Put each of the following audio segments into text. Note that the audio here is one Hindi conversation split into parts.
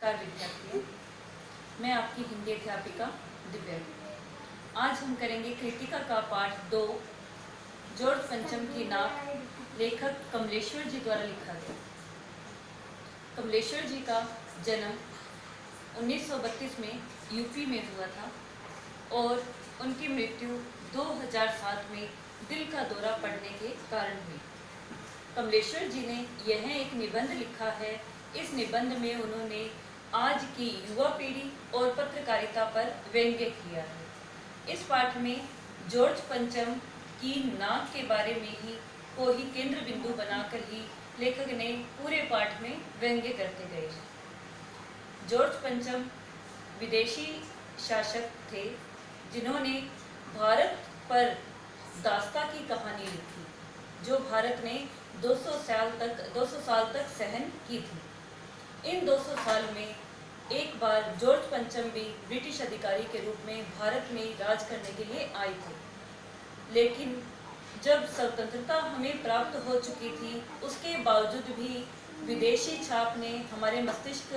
नमस्कार विद्यार्थियों, मैं आपकी हिंदी अध्यापिका दिव्या। आज हम करेंगे कृतिका का पाठ 2, जॉर्ज पंचम की नाक, लेखक कमलेश्वर जी द्वारा लिखा गया। कमलेश्वर जी का जन्म 1932 में यूपी में हुआ था और उनकी मृत्यु 2007 में दिल का दौरा पड़ने के कारण हुई। कमलेश्वर जी ने यह एक निबंध लिखा है। इस निबंध में उन्होंने आज की युवा पीढ़ी और पत्रकारिता पर व्यंग्य किया है। इस पाठ में जॉर्ज पंचम की नाक के बारे में ही केंद्र बिंदु बनाकर ही लेखक ने पूरे पाठ में व्यंग्य करते गए। जॉर्ज पंचम विदेशी शासक थे जिन्होंने भारत पर दास्ता की कहानी लिखी, जो भारत ने 200 साल तक सहन की थी। इन 200 साल में एक बार जॉर्ज पंचम भी ब्रिटिश अधिकारी के रूप में भारत में राज करने के लिए आए थे, लेकिन जब स्वतंत्रता हमें प्राप्त हो चुकी थी, उसके बावजूद भी विदेशी छाप ने हमारे मस्तिष्क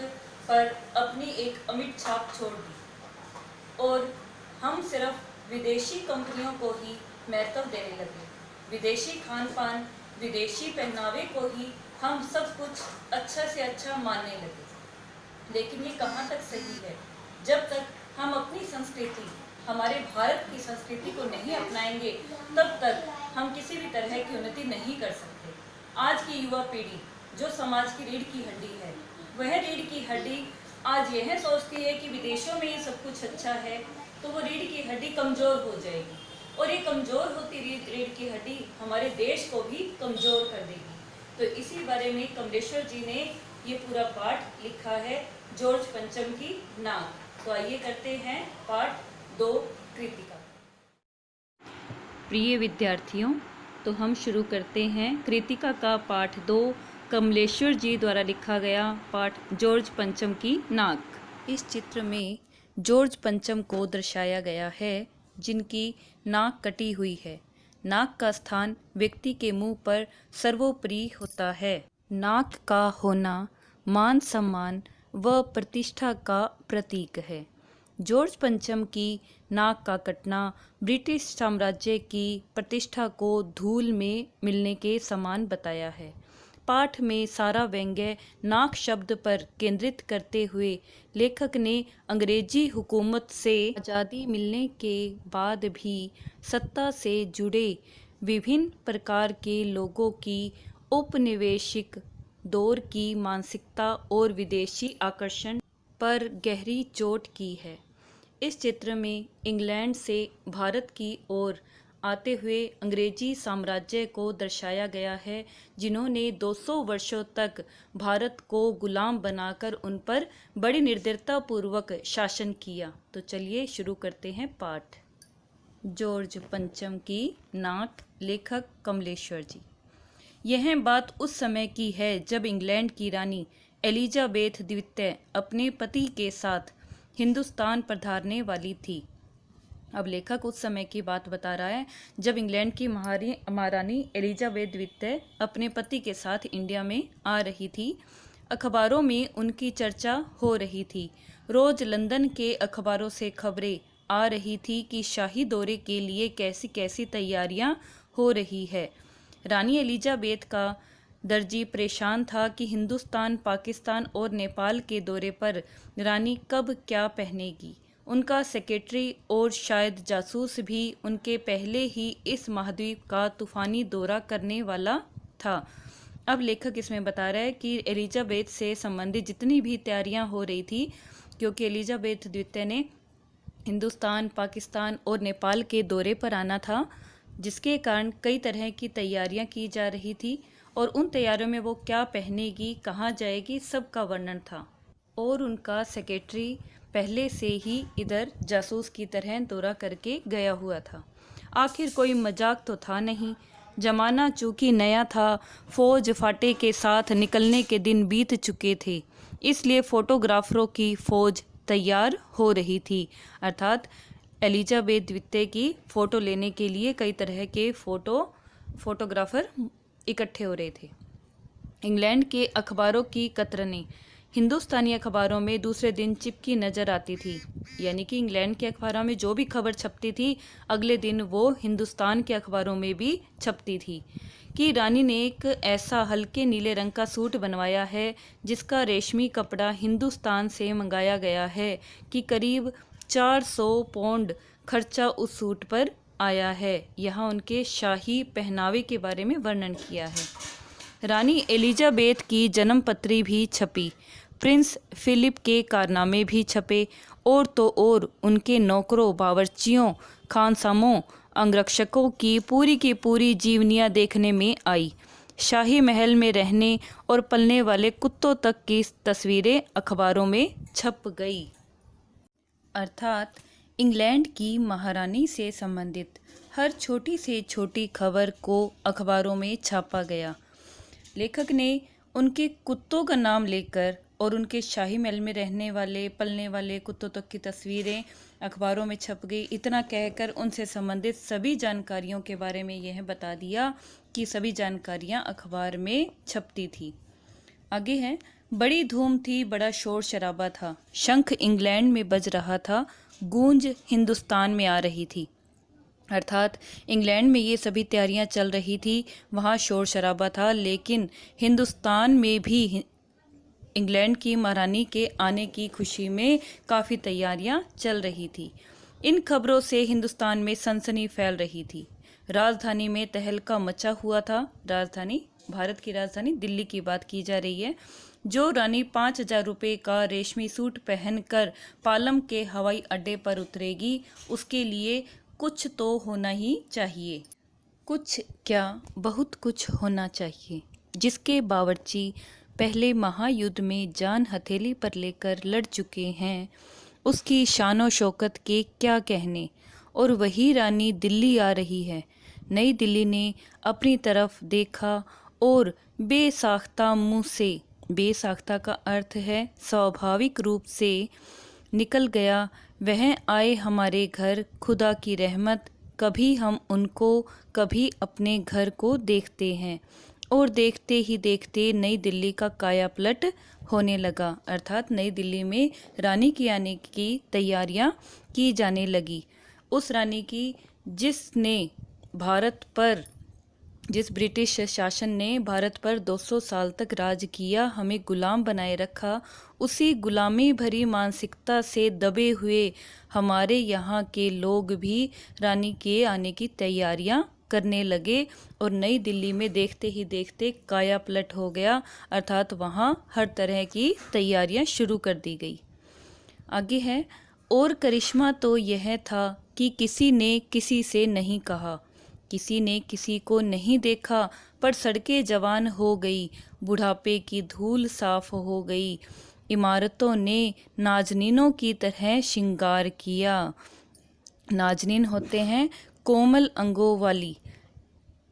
पर अपनी एक अमिट छाप छोड़ दी और हम सिर्फ विदेशी कंपनियों को ही महत्व देने लगे। विदेशी खान पान, विदेशी पहनावे को ही हम सब कुछ अच्छा से अच्छा मानने लगे। लेकिन ये कहाँ तक सही है? जब तक हम अपनी संस्कृति, हमारे भारत की संस्कृति को नहीं अपनाएंगे, तब तक हम किसी भी तरह की उन्नति नहीं कर सकते। आज की युवा पीढ़ी जो समाज की रीढ़ की हड्डी है, वह रीढ़ की हड्डी आज यह सोचती है कि विदेशों में ये सब कुछ अच्छा है, तो वो रीढ़ की हड्डी कमज़ोर हो जाएगी और ये कमज़ोर होती रीढ़ की हड्डी हमारे देश को भी कमज़ोर कर देगी। तो इसी बारे में कमलेश्वर जी ने ये पूरा पाठ लिखा है, जॉर्ज पंचम की नाक। तो आइए करते हैं पाठ 2, कृतिका। प्रिय विद्यार्थियों, तो हम शुरू करते हैं कृतिका का पाठ 2, कमलेश्वर जी द्वारा लिखा गया पाठ जॉर्ज पंचम की नाक। इस चित्र में जॉर्ज पंचम को दर्शाया गया है, जिनकी नाक कटी हुई है। नाक का स्थान व्यक्ति के मुंह पर सर्वोपरि होता है। नाक का होना मान सम्मान व प्रतिष्ठा का प्रतीक है। जॉर्ज पंचम की नाक का कटना ब्रिटिश साम्राज्य की प्रतिष्ठा को धूल में मिलने के समान बताया है। पाठ में सारा व्यंग्य नाक शब्द पर केंद्रित करते हुए लेखक ने अंग्रेजी हुकूमत से आज़ादी मिलने के बाद भी सत्ता से जुड़े विभिन्न प्रकार के लोगों की औपनिवेशिक दौर की मानसिकता और विदेशी आकर्षण पर गहरी चोट की है। इस चित्र में इंग्लैंड से भारत की ओर आते हुए अंग्रेजी साम्राज्य को दर्शाया गया है, जिन्होंने 200 वर्षों तक भारत को गुलाम बनाकर उन पर बड़ी निर्दयतापूर्वक शासन किया। तो चलिए शुरू करते हैं पाठ। जॉर्ज पंचम की नाक, लेखक कमलेश्वर जी। यह बात उस समय की है जब इंग्लैंड की रानी एलिजाबेथ द्वितीय अपने पति के साथ हिंदुस्तान पधारने वाली थी। अब लेखक उस समय की बात बता रहा है जब इंग्लैंड की महारानी एलिजाबेथ द्वितीय अपने पति के साथ इंडिया में आ रही थी। अखबारों में उनकी चर्चा हो रही थी। रोज लंदन के अखबारों से खबरें आ रही थी कि शाही दौरे के लिए कैसी कैसी तैयारियां हो रही है। रानी एलिजाबेथ का दर्जी परेशान था कि हिंदुस्तान, पाकिस्तान और नेपाल के दौरे पर रानी कब क्या पहनेगी। उनका सेक्रेटरी और शायद जासूस भी उनके पहले ही इस महाद्वीप का तूफानी दौरा करने वाला था। अब लेखक इसमें बता रहा है कि एलिजाबेथ से संबंधित जितनी भी तैयारियां हो रही थी, क्योंकि एलिजाबेथ द्वितीय ने हिंदुस्तान, पाकिस्तान और नेपाल के दौरे पर आना था, जिसके कारण कई तरह की तैयारियां की जा रही थी और उन तैयारियों में वो क्या पहनेगी, कहाँ जाएगी, सब का वर्णन था। और उनका सेक्रेटरी पहले से ही इधर जासूस की तरह दौरा करके गया हुआ था। आखिर कोई मजाक तो था नहीं। जमाना चूँकि नया था, फौज फाटे के साथ निकलने के दिन बीत चुके थे, इसलिए फोटोग्राफरों की फौज तैयार हो रही थी। अर्थात एलिजाबेथ द्वितीय की फ़ोटो लेने के लिए कई तरह के फोटोग्राफर इकट्ठे हो रहे थे। इंग्लैंड के अखबारों की कतरनी, हिंदुस्तानी अखबारों में दूसरे दिन चिपकी नज़र आती थी। यानी कि इंग्लैंड के अखबारों में जो भी खबर छपती थी अगले दिन वो हिंदुस्तान के अखबारों में भी छपती थी कि रानी ने एक ऐसा हल्के नीले रंग का सूट बनवाया है जिसका रेशमी कपड़ा हिंदुस्तान से मंगाया गया है कि करीब 400 पौंड खर्चा उस सूट पर आया है। यहाँ उनके शाही पहनावे के बारे में वर्णन किया है। रानी एलिजाबेथ की जन्मपत्री भी छपी, प्रिंस फिलिप के कारनामे भी छपे और तो और उनके नौकरों, बावर्चियों, खानसामों, अंगरक्षकों की पूरी जीवनियाँ देखने में आई। शाही महल में रहने और पलने वाले कुत्तों तक की तस्वीरें अखबारों में छप गई। अर्थात इंग्लैंड की महारानी से संबंधित हर छोटी से छोटी खबर को अखबारों में छापा गया। लेखक ने उनके कुत्तों का नाम लेकर और उनके शाही महल में रहने वाले पलने वाले कुत्तों तक की तस्वीरें अखबारों में छप गई, इतना कहकर उनसे संबंधित सभी जानकारियों के बारे में यह बता दिया कि सभी जानकारियां अखबार में छपती थी। आगे है, बड़ी धूम थी, बड़ा शोर शराबा था, शंख इंग्लैंड में बज रहा था, गूंज हिंदुस्तान में आ रही थी। अर्थात इंग्लैंड में ये सभी तैयारियां चल रही थी, वहाँ शोर शराबा था, लेकिन हिंदुस्तान में भी इंग्लैंड की महारानी के आने की खुशी में काफ़ी तैयारियां चल रही थी। इन खबरों से हिंदुस्तान में सनसनी फैल रही थी। राजधानी में तहलका मचा हुआ था। राजधानी, भारत की राजधानी दिल्ली की बात की जा रही है। जो रानी 5,000 रुपये का रेशमी सूट पहनकर पालम के हवाई अड्डे पर उतरेगी, उसके लिए कुछ तो होना ही चाहिए। कुछ क्या, बहुत कुछ होना चाहिए। जिसके बावर्ची पहले महायुद्ध में जान हथेली पर लेकर लड़ चुके हैं, उसकी शानो शौकत के क्या कहने। और वही रानी दिल्ली आ रही है। नई दिल्ली ने अपनी तरफ देखा और बेसाख्ता मुँह से, बेसाख्ता का अर्थ है स्वाभाविक रूप से, निकल गया, वह आए हमारे घर, खुदा की रहमत, कभी हम उनको कभी अपने घर को देखते हैं। और देखते ही देखते नई दिल्ली का कायापलट होने लगा। अर्थात नई दिल्ली में रानी के आने की तैयारियां की जाने लगी। उस रानी की जिसने भारत पर, जिस ब्रिटिश शासन ने भारत पर 200 साल तक राज किया, हमें गुलाम बनाए रखा, उसी गुलामी भरी मानसिकता से दबे हुए हमारे यहाँ के लोग भी रानी के आने की तैयारियां करने लगे और नई दिल्ली में देखते ही देखते काया पलट हो गया। अर्थात वहाँ हर तरह की तैयारियां शुरू कर दी गई। आगे है, और करिश्मा तो यह था कि किसी ने किसी से नहीं कहा, किसी ने किसी को नहीं देखा, पर सड़कें जवान हो गई, बुढ़ापे की धूल साफ हो गई, इमारतों ने नाजनीनों की तरह श्रृंगार किया। नाजनीन होते हैं कोमल अंगों वाली।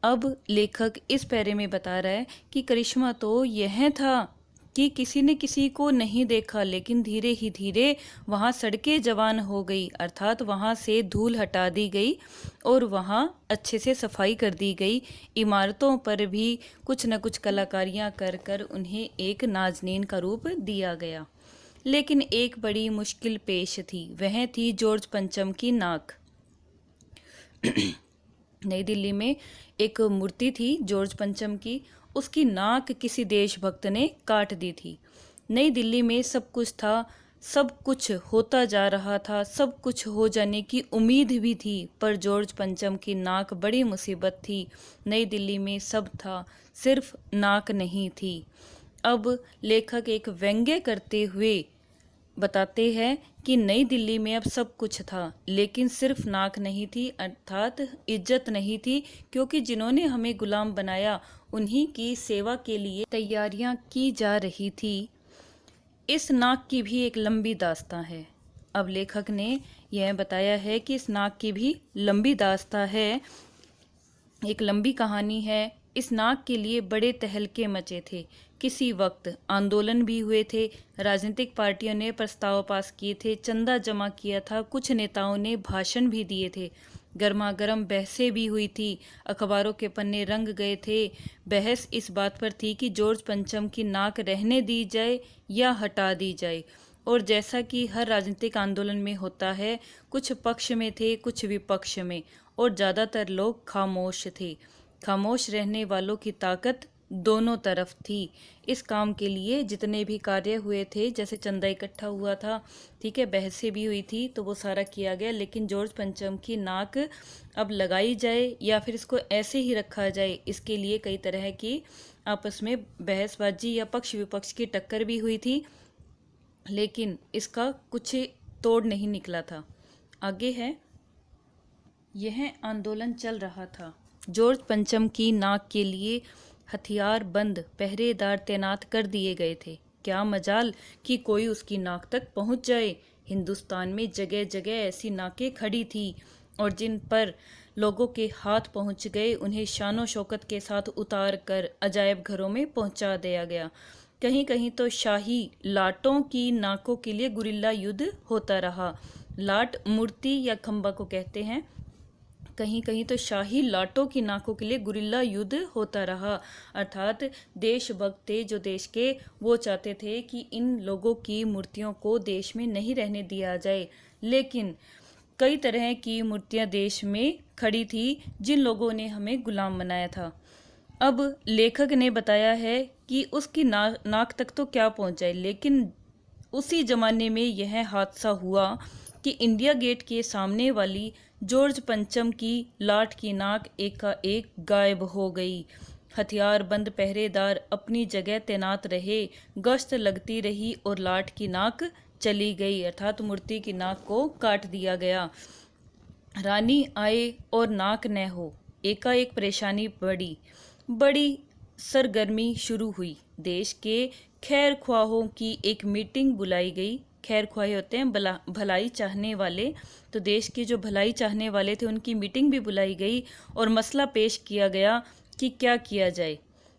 अब लेखक इस पैरे में बता रहा है कि करिश्मा तो यह था कि किसी ने किसी को नहीं देखा, लेकिन धीरे ही धीरे वहाँ सड़कें जवान हो गई। अर्थात वहाँ से धूल हटा दी गई और वहाँ अच्छे से सफाई कर दी गई। इमारतों पर भी कुछ न कुछ कलाकारियाँ कर कर उन्हें एक नाजनीन का रूप दिया गया। लेकिन एक बड़ी मुश्किल पेश थी, वह थी जॉर्ज पंचम की नाक। नई दिल्ली में एक मूर्ति थी जॉर्ज पंचम की, उसकी नाक किसी देशभक्त ने काट दी थी। नई दिल्ली में सब कुछ था, सब कुछ होता जा रहा था, सब कुछ हो जाने की उम्मीद भी थी, पर जॉर्ज पंचम की नाक बड़ी मुसीबत थी। नई दिल्ली में सब था, सिर्फ नाक नहीं थी। अब लेखक एक व्यंग्य करते हुए बताते हैं कि नई दिल्ली में अब सब कुछ था, लेकिन सिर्फ नाक नहीं थी, अर्थात इज्जत नहीं थी, क्योंकि जिन्होंने हमें गुलाम बनाया उन्हीं की सेवा के लिए तैयारियां की जा रही थी। इस नाक की भी एक लंबी दास्तां है। अब लेखक ने यह बताया है कि इस नाक की भी लंबी दास्तां है, एक लंबी कहानी है। इस नाक के लिए बड़े तहलके मचे थे, किसी वक्त आंदोलन भी हुए थे, राजनीतिक पार्टियों ने प्रस्ताव पास किए थे, चंदा जमा किया था, कुछ नेताओं ने भाषण भी दिए थे। गर्मा गर्म बहसें भी हुई थी, अखबारों के पन्ने रंग गए थे। बहस इस बात पर थी कि जॉर्ज पंचम की नाक रहने दी जाए या हटा दी जाए। और जैसा कि हर राजनीतिक आंदोलन में होता है, कुछ पक्ष में थे, कुछ विपक्ष में, और ज़्यादातर लोग खामोश थे। खामोश रहने वालों की ताकत दोनों तरफ थी। इस काम के लिए जितने भी कार्य हुए थे, जैसे चंदा इकट्ठा हुआ था, ठीक है, बहसें भी हुई थी, तो वो सारा किया गया। लेकिन जॉर्ज पंचम की नाक अब लगाई जाए या फिर इसको ऐसे ही रखा जाए, इसके लिए कई तरह की आपस में बहसबाजी या पक्ष विपक्ष की टक्कर भी हुई थी, लेकिन इसका कुछ तोड़ नहीं निकला था। आगे है, यह आंदोलन चल रहा था। जॉर्ज पंचम की नाक के लिए हथियार बंद पहरेदार तैनात कर दिए गए थे। क्या मजाल कि कोई उसकी नाक तक पहुंच जाए। हिंदुस्तान में जगह जगह ऐसी नाकें खड़ी थी और जिन पर लोगों के हाथ पहुंच गए, उन्हें शानो शौकत के साथ उतार कर अजायब घरों में पहुंचा दिया गया। कहीं कहीं तो शाही लाटों की नाकों के लिए गुरिल्ला युद्ध होता रहा। लाट मूर्ति या खंबा को कहते हैं। कहीं कहीं तो शाही लाटों की नाकों के लिए गुरिल्ला युद्ध होता रहा। अर्थात देशभक्त थे जो देश के, वो चाहते थे कि इन लोगों की मूर्तियों को देश में नहीं रहने दिया जाए। लेकिन कई तरह की मूर्तियां देश में खड़ी थी जिन लोगों ने हमें गुलाम बनाया था। अब लेखक ने बताया है कि उसकी नाक तक तो क्या पहुंच जाए, लेकिन उसी जमाने में यह हादसा हुआ कि इंडिया गेट के सामने वाली जॉर्ज पंचम की लाट की नाक एकाएक गायब हो गई। हथियार बंद पहरेदार अपनी जगह तैनात रहे, गश्त लगती रही और लाट की नाक चली गई, अर्थात मूर्ति की नाक को काट दिया गया। रानी आए और नाक न हो, एकाएक परेशानी बढ़ी। बड़ी सरगर्मी शुरू हुई। देश के खैर ख्वाहों की एक मीटिंग बुलाई गई। खैर ख्वाह होते हैं भलाई चाहने वाले, तो देश के जो भलाई चाहने वाले थे उनकी मीटिंग भी बुलाई गई और मसला पेश किया गया कि क्या किया जाए।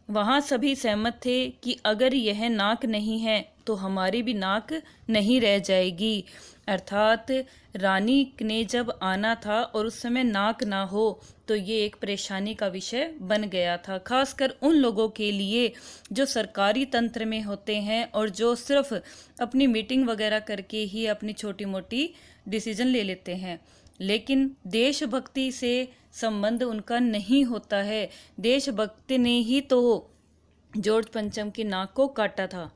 वहाँ सभी सहमत थे कि अगर यह नाक नहीं है तो हमारी भी नाक नहीं रह जाएगी। अर्थात रानी ने जब आना था और उस समय नाक ना हो तो ये एक परेशानी का विषय बन गया था, खासकर उन लोगों के लिए जो सरकारी तंत्र में होते हैं और जो सिर्फ अपनी मीटिंग वगैरह करके ही अपनी छोटी मोटी डिसीजन ले लेते हैं, लेकिन देशभक्ति से संबंध उनका नहीं होता है। देशभक्ति ने ही तो जॉर्ज पंचम की नाक को काटा था।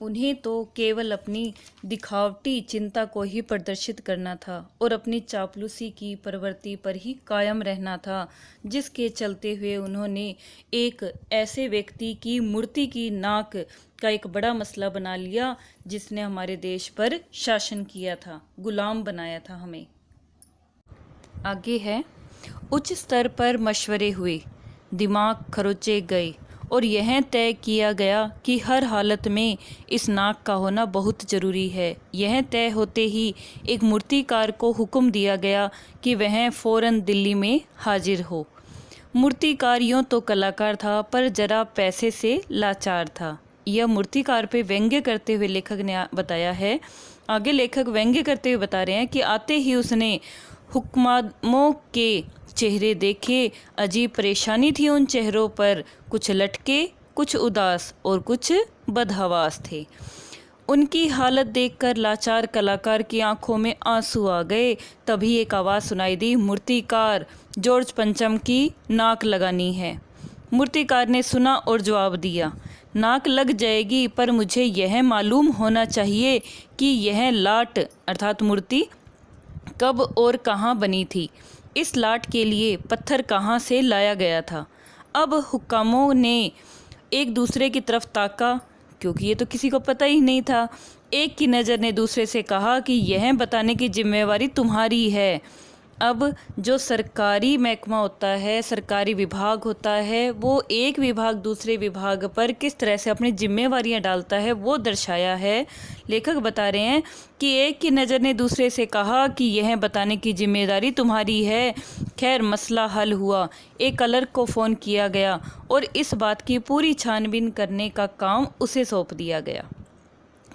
उन्हें तो केवल अपनी दिखावटी चिंता को ही प्रदर्शित करना था और अपनी चापलूसी की प्रवृत्ति पर ही कायम रहना था, जिसके चलते हुए उन्होंने एक ऐसे व्यक्ति की मूर्ति की नाक का एक बड़ा मसला बना लिया जिसने हमारे देश पर शासन किया था, गुलाम बनाया था हमें। आगे है, उच्च स्तर पर मशवरे हुए, दिमाग खरोचे गए और यह तय किया गया कि हर हालत में इस नाक का होना बहुत ज़रूरी है। यह तय होते ही एक मूर्तिकार को हुक्म दिया गया कि वह फ़ौरन दिल्ली में हाजिर हो। मूर्तिकार यूँ तो कलाकार था पर जरा पैसे से लाचार था। यह मूर्तिकार पे व्यंग्य करते हुए लेखक ने बताया है। आगे लेखक व्यंग्य करते हुए बता रहे हैं कि आते ही उसने हुक्मामों के चेहरे देखे। अजीब परेशानी थी उन चेहरों पर, कुछ लटके, कुछ उदास और कुछ बदहवास थे। उनकी हालत देखकर लाचार कलाकार की आंखों में आंसू आ गए। तभी एक आवाज़ सुनाई दी, मूर्तिकार, जॉर्ज पंचम की नाक लगानी है। मूर्तिकार ने सुना और जवाब दिया, नाक लग जाएगी, पर मुझे यह मालूम होना चाहिए कि यह लाट अर्थात मूर्ति कब और कहाँ बनी थी। इस लाट के लिए पत्थर कहाँ से लाया गया था। अब हुक्कामों ने एक दूसरे की तरफ ताका, क्योंकि ये तो किसी को पता ही नहीं था। एक की नज़र ने दूसरे से कहा कि यह बताने की जिम्मेवारी तुम्हारी है। अब जो सरकारी महकमा होता है, सरकारी विभाग होता है, वो एक विभाग दूसरे विभाग पर किस तरह से अपनी जिम्मेवारियां डालता है वो दर्शाया है। लेखक बता रहे हैं कि एक की नज़र ने दूसरे से कहा कि यह बताने की जिम्मेदारी तुम्हारी है। खैर मसला हल हुआ। एक क्लर्क को फ़ोन किया गया और इस बात की पूरी छानबीन करने का काम उसे सौंप दिया गया।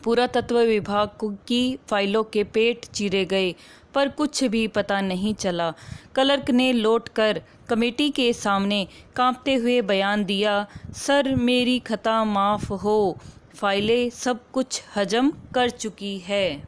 पुरातत्व विभाग की फाइलों के पेट चीरे गए, पर कुछ भी पता नहीं चला। क्लर्क ने लौटकर कमेटी के सामने कांपते हुए बयान दिया, सर मेरी खता माफ़ हो, फाइलें सब कुछ हजम कर चुकी है।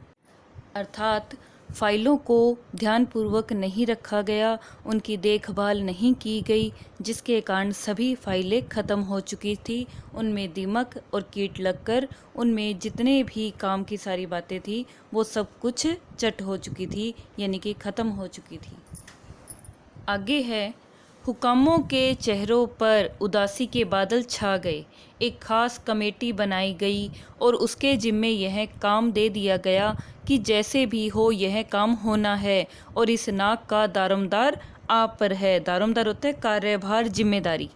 अर्थात फाइलों को ध्यानपूर्वक नहीं रखा गया, उनकी देखभाल नहीं की गई, जिसके कारण सभी फाइलें ख़त्म हो चुकी थी। उनमें दीमक और कीट लगकर उनमें जितने भी काम की सारी बातें थी वो सब कुछ चट हो चुकी थी, यानी कि ख़त्म हो चुकी थी। आगे है, हुकामों के चेहरों पर उदासी के बादल छा गए। एक खास कमेटी बनाई गई और उसके जिम्मे यह काम दे दिया गया कि जैसे भी हो यह काम होना है और इस नाक का दारोमदार आप पर है। दारोमदार होता है कार्यभार, जिम्मेदारी।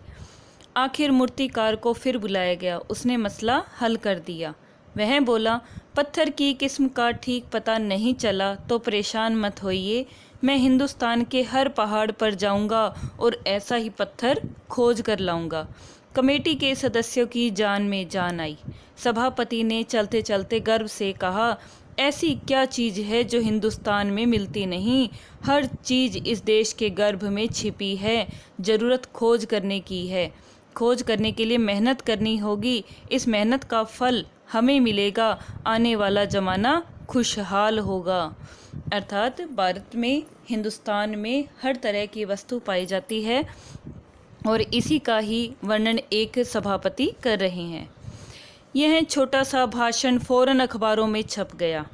आखिर मूर्तिकार को फिर बुलाया गया, उसने मसला हल कर दिया। वह बोला, पत्थर की किस्म का ठीक पता नहीं चला तो परेशान मत होइए, मैं हिंदुस्तान के हर पहाड़ पर जाऊंगा और ऐसा ही पत्थर खोज कर लाऊंगा। कमेटी के सदस्यों की जान में जान आई। सभापति ने चलते चलते गर्व से कहा, ऐसी क्या चीज़ है जो हिंदुस्तान में मिलती नहीं? हर चीज़ इस देश के गर्भ में छिपी है, ज़रूरत खोज करने की है। खोज करने के लिए मेहनत करनी होगी, इस मेहनत का फल हमें मिलेगा, आने वाला ज़माना खुशहाल होगा। अर्थात भारत में, हिंदुस्तान में हर तरह की वस्तु पाई जाती है और इसी का ही वर्णन एक सभापति कर रहे हैं। यह छोटा सा भाषण फौरन अखबारों में छप गया।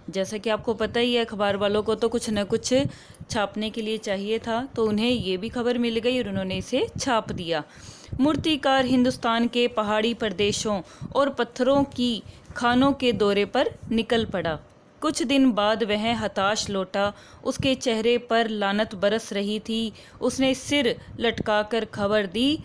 जैसा कि आपको पता ही है, अखबार वालों को तो कुछ न कुछ छापने के लिए चाहिए था, तो उन्हें ये भी खबर मिल गई और उन्होंने इसे छाप दिया। मूर्तिकार हिंदुस्तान के पहाड़ी प्रदेशों और पत्थरों की खानों के दौरे पर निकल पड़ा। कुछ दिन बाद वह हताश लौटा, उसके चेहरे पर लानत बरस रही थी। उसने सिर लटकाकर खबर दी,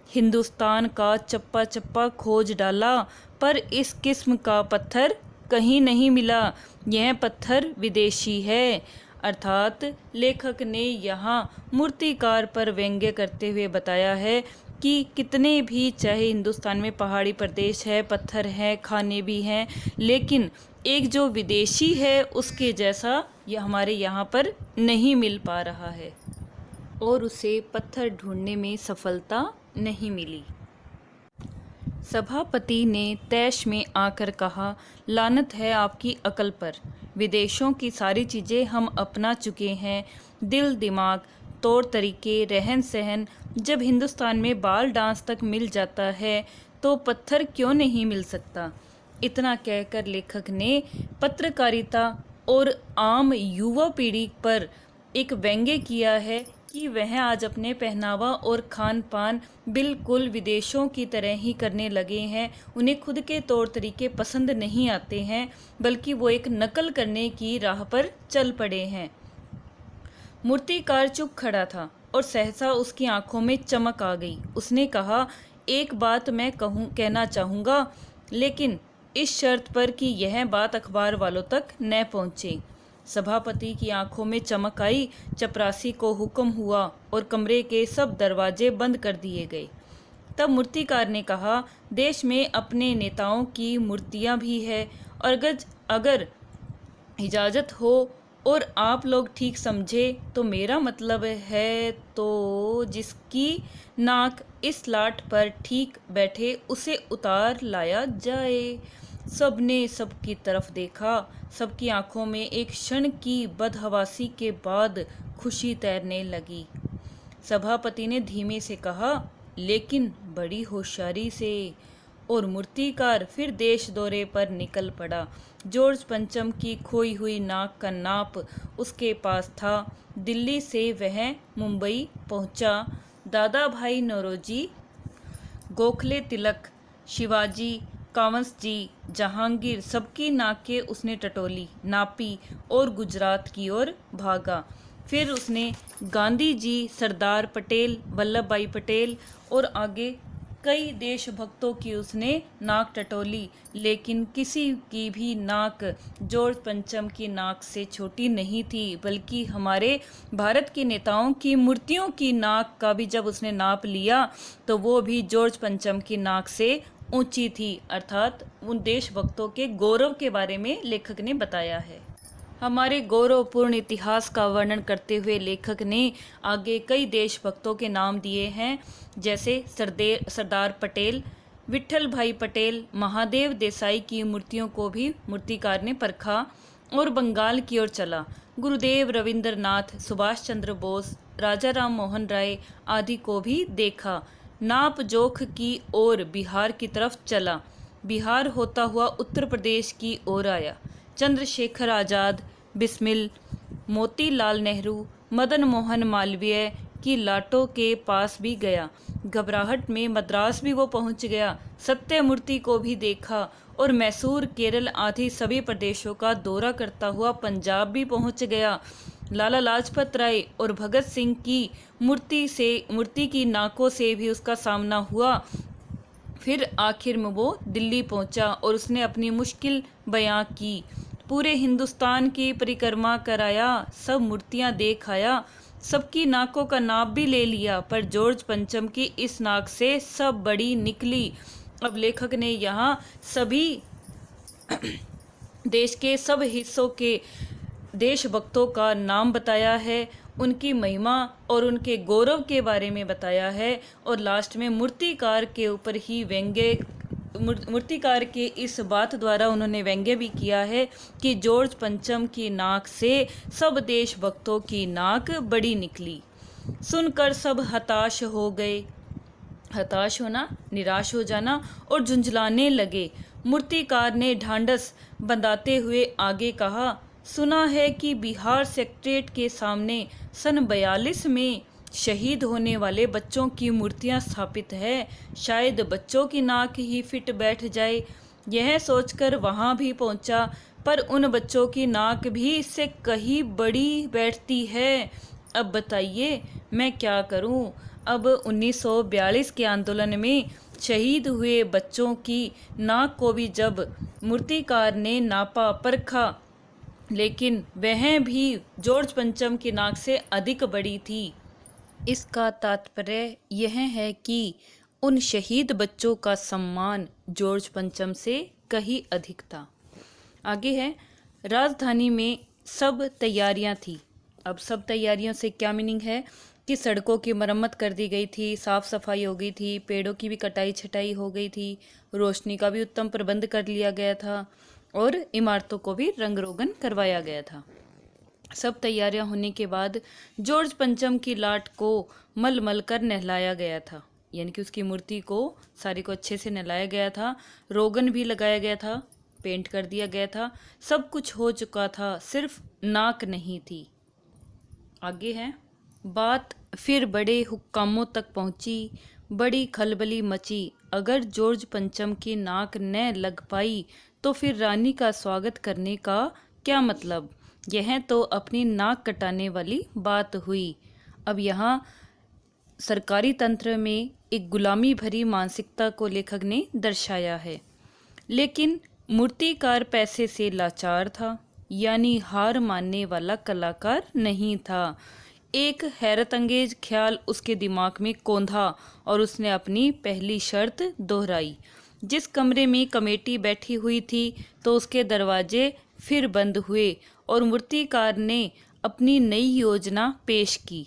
हिंदुस्तान का चप्पा चप्पा खोज डाला, पर इस किस्म का पत्थर कहीं नहीं मिला, यह पत्थर विदेशी है। अर्थात लेखक ने यहाँ मूर्तिकार पर व्यंग्य करते हुए बताया है कि कितने भी चाहे हिंदुस्तान में पहाड़ी प्रदेश है, पत्थर हैं, खाने भी हैं, लेकिन एक जो विदेशी है उसके जैसा यह हमारे यहाँ पर नहीं मिल पा रहा है और उसे पत्थर ढूंढने में सफलता नहीं मिली। सभापति ने तैश में आकर कहा, लानत है आपकी अकल पर, विदेशों की सारी चीज़ें हम अपना चुके हैं, दिल दिमाग, तौर तरीके, रहन सहन, जब हिंदुस्तान में बाल डांस तक मिल जाता है तो पत्थर क्यों नहीं मिल सकता। इतना कहकर लेखक ने पत्रकारिता और आम युवा पीढ़ी पर एक व्यंग्य किया है कि वह आज अपने पहनावा और खान पान बिल्कुल विदेशों की तरह ही करने लगे हैं। उन्हें खुद के तौर तरीके पसंद नहीं आते हैं, बल्कि वो एक नकल करने की राह पर चल पड़े हैं। मूर्तिकार चुप खड़ा था और सहसा उसकी आंखों में चमक आ गई। उसने कहा, एक बात मैं कहना चाहूँगा, लेकिन इस शर्त पर कि यह बात अखबार वालों तक न पहुँचे। सभापति की आंखों में चमक आई। चपरासी को हुक्म हुआ और कमरे के सब दरवाजे बंद कर दिए गए। तब मूर्तिकार ने कहा, देश में अपने नेताओं की मूर्तियाँ भी है और अगर इजाज़त हो और आप लोग ठीक समझे तो मेरा मतलब है तो जिसकी नाक इस लाट पर ठीक बैठे उसे उतार लाया जाए। सबने सबकी तरफ देखा। सबकी आंखों में एक क्षण की बदहवासी के बाद खुशी तैरने लगी। सभापति ने धीमे से कहा, लेकिन बड़ी होशियारी से, और मूर्तिकार फिर देश दौरे पर निकल पड़ा। जॉर्ज पंचम की खोई हुई नाक का नाप उसके पास था। दिल्ली से वह मुंबई पहुंचा। दादा भाई नौरोजी, गोखले तिलक, शिवाजी, कांवस जी, जहांगीर, सबकी नाकें उसने टटोली, नापी और गुजरात की ओर भागा। फिर उसने गांधी जी, सरदार पटेल, वल्लभ भाई पटेल और आगे कई देशभक्तों की उसने नाक टटोली, लेकिन किसी की भी नाक जॉर्ज पंचम की नाक से छोटी नहीं थी, बल्कि हमारे भारत के नेताओं की मूर्तियों की नाक का भी जब उसने नाप लिया तो वो भी जॉर्ज पंचम की नाक से ऊंची थी, अर्थात उन देशभक्तों के गौरव के बारे में लेखक ने बताया है। हमारे गौरवपूर्ण इतिहास का वर्णन करते हुए लेखक ने आगे कई देशभक्तों के नाम दिए हैं, जैसे सरदार पटेल, विट्ठल भाई पटेल, महादेव देसाई की मूर्तियों को भी मूर्तिकार ने परखा और बंगाल की ओर चला। गुरुदेव रविंद्रनाथ, सुभाष चंद्र बोस, राजा राम मोहन राय आदि को भी देखा। नाप जोख की ओर बिहार की तरफ चला। बिहार होता हुआ उत्तर प्रदेश की ओर आया। चंद्रशेखर आज़ाद, बिस्मिल, मोतीलाल नेहरू, मदन मोहन मालवीय की लाटों के पास भी गया। घबराहट में मद्रास भी वो पहुंच गया। सत्यमूर्ति को भी देखा और मैसूर, केरल आदि सभी प्रदेशों का दौरा करता हुआ पंजाब भी पहुंच गया। लाला लाजपत राय और भगत सिंह की मूर्ति की नाकों से भी उसका सामना हुआ। फिर आखिर में वो दिल्ली पहुंचा और उसने अपनी मुश्किल बयां की। पूरे हिंदुस्तान की परिक्रमा कराया, सब मूर्तियां देख आया, सबकी नाकों का नाप भी ले लिया, पर जॉर्ज पंचम की इस नाक से सब बड़ी निकली। अब लेखक ने यहाँ सभी देश के सब हिस्सों के देशभक्तों का नाम बताया है, उनकी महिमा और उनके गौरव के बारे में बताया है, और लास्ट में मूर्तिकार के ऊपर ही मूर्तिकार के इस बात द्वारा उन्होंने व्यंग्य भी किया है कि जॉर्ज पंचम की नाक से सब देशभक्तों की नाक बड़ी निकली। सुनकर सब हताश हो गए। हताश होना, निराश हो जाना और झुंझलाने लगे। मूर्तिकार ने ढांढस बंधाते हुए आगे कहा, सुना है कि बिहार सेक्रेटेरिएट के सामने सन 42 में शहीद होने वाले बच्चों की मूर्तियां स्थापित है। शायद बच्चों की नाक ही फिट बैठ जाए। यह सोचकर वहां भी पहुंचा, पर उन बच्चों की नाक भी इससे कहीं बड़ी बैठती है। अब बताइए मैं क्या करूं। अब 1942 के आंदोलन में शहीद हुए बच्चों की नाक को भी जब मूर्तिकार ने नापा, परखा, लेकिन वह भी जॉर्ज पंचम की नाक से अधिक बड़ी थी। इसका तात्पर्य यह है कि उन शहीद बच्चों का सम्मान जॉर्ज पंचम से कहीं अधिक था। आगे है, राजधानी में सब तैयारियां थी। अब सब तैयारियों से क्या मीनिंग है कि सड़कों की मरम्मत कर दी गई थी, साफ सफाई हो गई थी, पेड़ों की भी कटाई छटाई हो गई थी, रोशनी का भी उत्तम प्रबंध कर लिया गया था और इमारतों को भी रंग रोगन करवाया गया था। सब तैयारियां होने के बाद जॉर्ज पंचम की लाट को मल कर नहलाया गया था, यानी कि उसकी मूर्ति को सारी को अच्छे से नहलाया गया था। रोगन भी लगाया गया था, पेंट कर दिया गया था, सब कुछ हो चुका था, सिर्फ नाक नहीं थी। आगे है, बात फिर बड़े हुक्कामों तक पहुंची, बड़ी खलबली मची। अगर जॉर्ज पंचम की नाक न लग पाई तो फिर रानी का स्वागत करने का क्या मतलब। यह तो अपनी नाक कटाने वाली बात हुई। अब यहाँ सरकारी तंत्र में एक गुलामी भरी मानसिकता को लेखक ने दर्शाया है। लेकिन मूर्तिकार पैसे से लाचार था, यानी हार मानने वाला कलाकार नहीं था। एक हैरत अंगेज ख्याल उसके दिमाग में कौंधा और उसने अपनी पहली शर्त दोहराई। जिस कमरे में कमेटी बैठी हुई थी तो उसके दरवाजे फिर बंद हुए और मूर्तिकार ने अपनी नई योजना पेश की।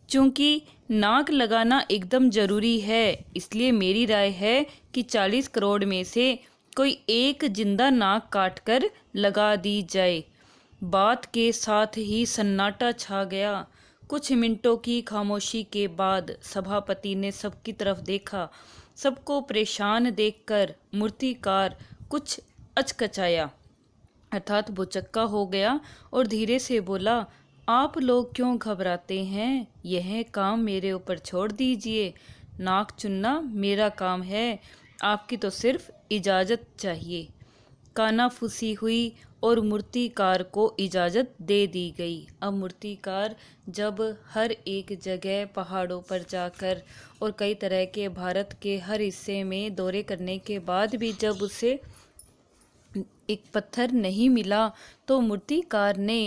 चूंकि नाक लगाना एकदम जरूरी है, इसलिए मेरी राय है कि 40 करोड़ में से कोई एक जिंदा नाक काटकर लगा दी जाए। बात के साथ ही सन्नाटा छा गया। कुछ मिनटों की खामोशी के बाद सभापति ने सबकी तरफ देखा। सबको परेशान देखकर मूर्तिकार कुछ अचकचाया, अर्थात भुचक्का हो गया और धीरे से बोला, आप लोग क्यों घबराते हैं? यह काम मेरे ऊपर छोड़ दीजिए। नाक चुनना मेरा काम है, आपकी तो सिर्फ इजाज़त चाहिए। कानाफूसी हुई और मूर्तिकार को इजाज़त दे दी गई। अब मूर्तिकार जब हर एक जगह पहाड़ों पर जाकर और कई तरह के भारत के हर हिस्से में दौरे करने के बाद भी जब उसे एक पत्थर नहीं मिला तो मूर्तिकार ने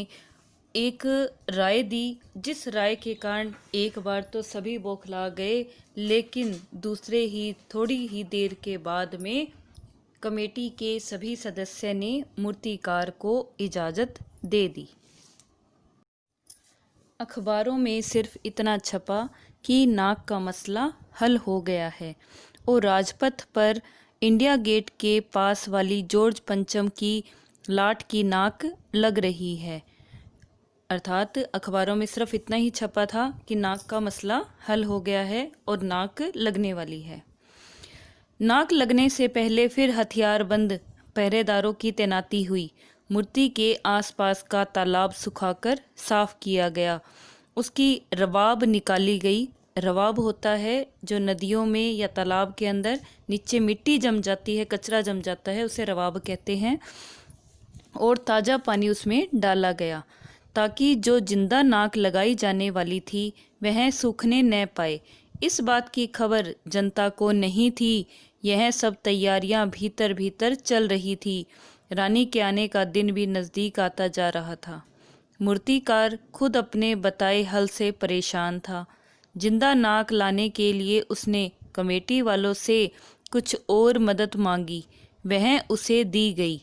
एक राय दी, जिस राय के कारण एक बार तो सभी बौखला गए, लेकिन दूसरे ही थोड़ी ही देर के बाद में कमेटी के सभी सदस्य ने मूर्तिकार को इजाज़त दे दी। अखबारों में सिर्फ इतना छपा कि नाक का मसला हल हो गया है और राजपथ पर इंडिया गेट के पास वाली जॉर्ज पंचम की लाट की नाक लग रही है। अर्थात अखबारों में सिर्फ इतना ही छपा था कि नाक का मसला हल हो गया है और नाक लगने वाली है। नाक लगने से पहले फिर हथियारबंद पहरेदारों की तैनाती हुई। मूर्ति के आसपास का तालाब सुखाकर साफ किया गया, उसकी रवाब निकाली गई। रवाब होता है जो नदियों में या तालाब के अंदर नीचे मिट्टी जम जाती है, कचरा जम जाता है, उसे रवाब कहते हैं। और ताज़ा पानी उसमें डाला गया ताकि जो जिंदा नाक लगाई जाने वाली थी वह सूखने न पाए। इस बात की खबर जनता को नहीं थी। यह सब तैयारियां भीतर भीतर चल रही थी। रानी के आने का दिन भी नज़दीक आता जा रहा था। मूर्तिकार खुद अपने बताए हल से परेशान था। जिंदा नाक लाने के लिए उसने कमेटी वालों से कुछ और मदद मांगी, वह उसे दी गई।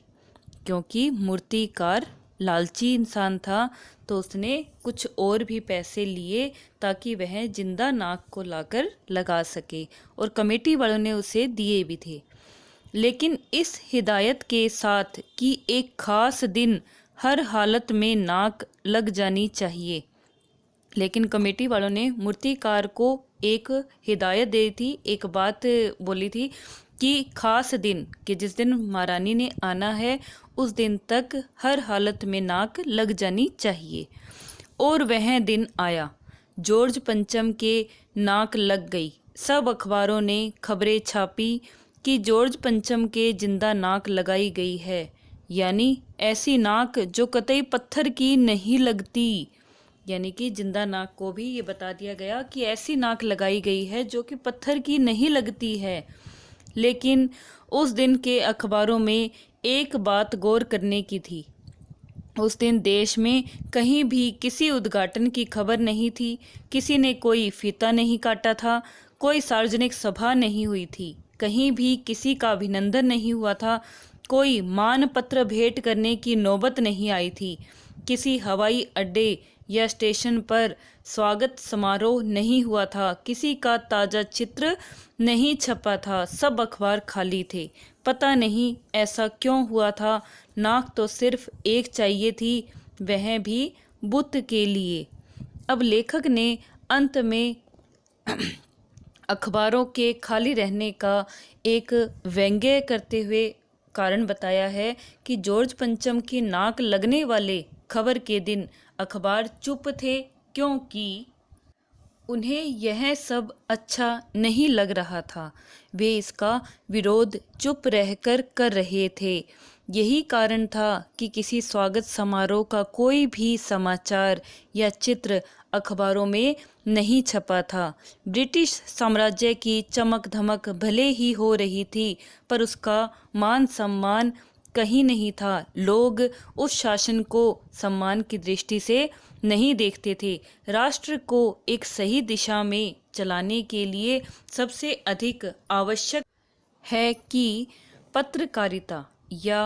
क्योंकि मूर्तिकार लालची इंसान था तो उसने कुछ और भी पैसे लिए ताकि वह जिंदा नाक को लाकर लगा सके, और कमेटी वालों ने उसे दिए भी थे, लेकिन इस हिदायत के साथ कि एक खास दिन हर हालत में नाक लग जानी चाहिए। लेकिन कमेटी वालों ने मूर्तिकार को एक हिदायत दी थी, एक बात बोली थी कि खास दिन, कि जिस दिन महारानी ने आना है उस दिन तक हर हालत में नाक लग जानी चाहिए। और वह दिन आया। जॉर्ज पंचम के नाक लग गई। सब अखबारों ने खबरें छापी कि जॉर्ज पंचम के जिंदा नाक लगाई गई है, यानी ऐसी नाक जो कतई पत्थर की नहीं लगती। यानी कि जिंदा नाक को भी ये बता दिया गया कि ऐसी नाक लगाई गई है जो कि पत्थर की नहीं लगती है। लेकिन उस दिन के अखबारों में एक बात गौर करने की थी। उस दिन देश में कहीं भी किसी उद्घाटन की खबर नहीं थी, किसी ने कोई फीता नहीं काटा था, कोई सार्वजनिक सभा नहीं हुई थी, कहीं भी किसी का अभिनंदन नहीं हुआ था, कोई मानपत्र भेंट करने की नौबत नहीं आई थी, किसी हवाई अड्डे या स्टेशन पर स्वागत समारोह नहीं हुआ था, किसी का ताज़ा चित्र नहीं छपा था, सब अखबार खाली थे। पता नहीं ऐसा क्यों हुआ था। नाक तो सिर्फ एक चाहिए थी, वह भी बुत के लिए। अब लेखक ने अंत में अखबारों के खाली रहने का एक व्यंग्य करते हुए कारण बताया है कि जॉर्ज पंचम की नाक लगने वाले खबर के दिन अखबार चुप थे, क्योंकि उन्हें यह सब अच्छा नहीं लग रहा था। वे इसका विरोध चुप रहकर कर रहे थे। यही कारण था कि किसी स्वागत समारोह का कोई भी समाचार या चित्र अखबारों में नहीं छपा था। ब्रिटिश साम्राज्य की चमक धमक भले ही हो रही थी, पर उसका मान सम्मान कहीं नहीं था। लोग उस शासन को सम्मान की दृष्टि से नहीं देखते थे। राष्ट्र को एक सही दिशा में चलाने के लिए सबसे अधिक आवश्यक है कि पत्रकारिता या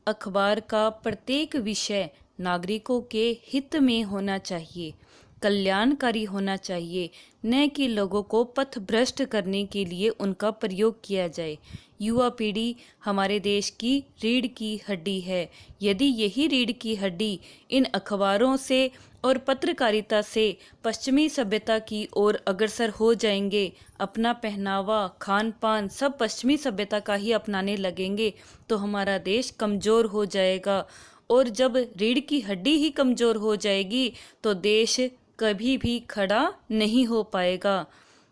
अखबार का प्रत्येक विषय नागरिकों के हित में होना चाहिए, कल्याणकारी होना चाहिए, न कि लोगों को पथभ्रष्ट करने के लिए उनका प्रयोग किया जाए। युवा पीढ़ी हमारे देश की रीढ़ की हड्डी है। यदि यही रीढ़ की हड्डी इन अखबारों से और पत्रकारिता से पश्चिमी सभ्यता की ओर अग्रसर हो जाएंगे, अपना पहनावा खान पान सब पश्चिमी सभ्यता का ही अपनाने लगेंगे, तो हमारा देश कमज़ोर हो जाएगा। और जब रीढ़ की हड्डी ही कमज़ोर हो जाएगी तो देश कभी भी खड़ा नहीं हो पाएगा।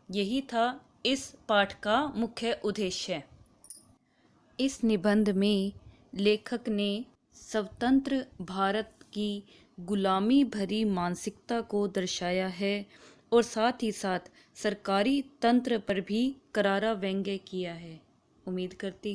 यही था इस पाठ का मुख्य उद्देश्य। इस निबंध में लेखक ने स्वतंत्र भारत की गुलामी भरी मानसिकता को दर्शाया है और साथ ही साथ सरकारी तंत्र पर भी करारा व्यंग्य किया है। उम्मीद करती हूँ